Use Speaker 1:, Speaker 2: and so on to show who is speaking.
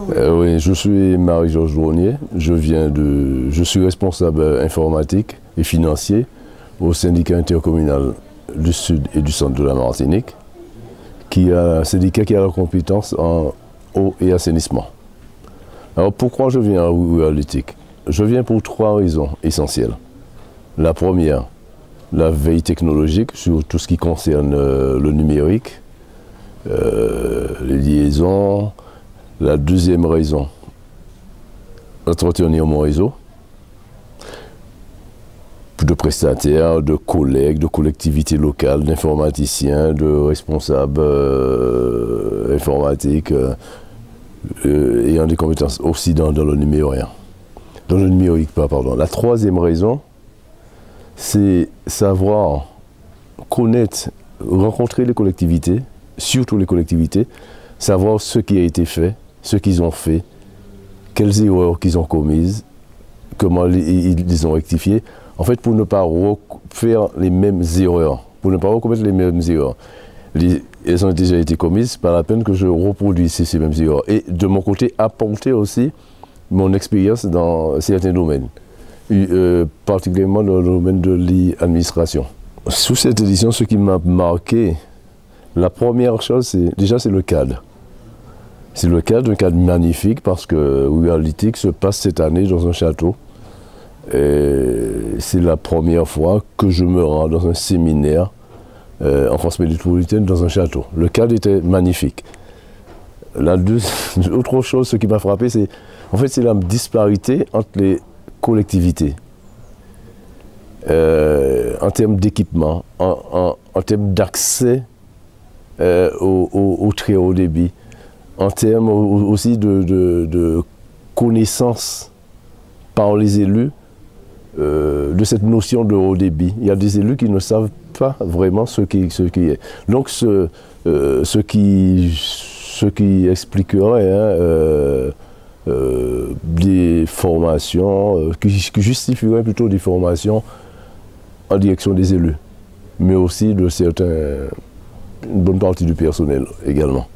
Speaker 1: Oui, je suis Marie-Georges Journier. Je suis responsable informatique et financier au syndicat intercommunal du Sud et du Centre de la Martinique, qui est un syndicat qui a la compétence en eau et assainissement. Alors pourquoi je viens à Rural-Éthique? Je viens pour 3 raisons essentielles. La première, la veille technologique sur tout ce qui concerne le numérique, les liaisons. La deuxième raison, entretenir mon réseau de prestataires, de collègues, de collectivités locales, d'informaticiens, de responsables informatiques ayant des compétences aussi dans le numérique. La troisième raison, c'est savoir connaître, rencontrer les collectivités, surtout les collectivités, savoir ce qui a été fait, ce qu'ils ont fait, quelles erreurs qu'ils ont commises, comment ils les ont rectifiées, en fait pour ne pas faire les mêmes erreurs, pour ne pas recommettre les mêmes erreurs. Elles ont déjà été commises, pas la peine que je reproduise ces mêmes erreurs. Et de mon côté, apporter aussi mon expérience dans certains domaines, particulièrement dans le domaine de l'administration. Sous cette édition, ce qui m'a marqué, la première chose, c'est le cadre. C'est le cadre, un cadre magnifique, parce que Rural-Éthique se passe cette année dans un château. C'est la première fois que je me rends dans un séminaire en France métropolitaine dans un château. Le cadre était magnifique. Autre chose, ce qui m'a frappé, c'est la disparité entre les collectivités. En termes d'équipement, en termes d'accès au très haut débit, en termes aussi de connaissance par les élus de cette notion de haut débit. Il y a des élus qui ne savent pas vraiment ce qui est. Donc ce qui expliquerait des formations, qui justifierait plutôt des formations en direction des élus, mais aussi de une bonne partie du personnel également.